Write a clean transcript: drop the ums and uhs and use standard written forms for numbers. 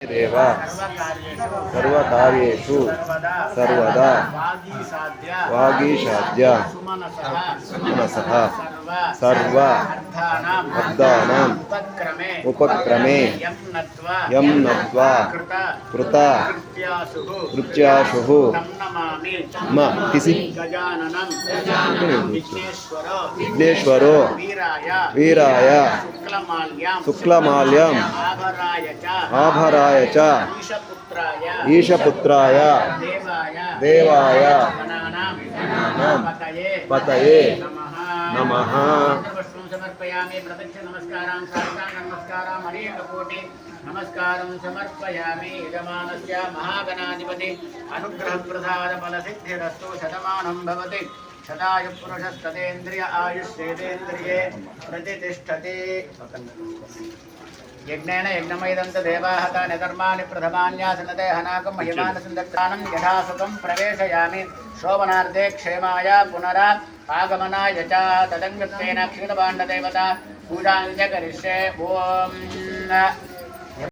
देव सर्वकार्येषु सर्वदा वागीशाद्य सुमनसः सर्व अर्थानाम् उपक्रमे यं नत्वा कृत कृत्याशुः विघ्नेश्वरो वीराय शुक्लमाल्यम् आभराय च ईशपुत्राय देवाय पतये नमः। समर्पयामि प्रदक्ष नमस्कारां साष्टांग नमस्कारां अनेककोटि नमस्कारं समर्पयामि। यजमानस्य महागणाधिपति अनुग्रहप्रसाद फलसिद्धिरस्तु शतमानं भवति शतायुपुरुषस्ततेन्द्रिय आयुष्येतेन्द्रिये प्रतिष्ठति। यज्ञेन यज्ञमयदन्त देवाः तानि कर्माणि प्रथमान्यासनते हनाकं महिमानसन्दत्तानं यथासुखं प्रवेशयामि। शोभनार्थे क्षेमाय पुनरा आगमनाय च तदङ्गत्वेन क्षीरभाण्डदेवता पूजाञ्च करिष्ये। ॐ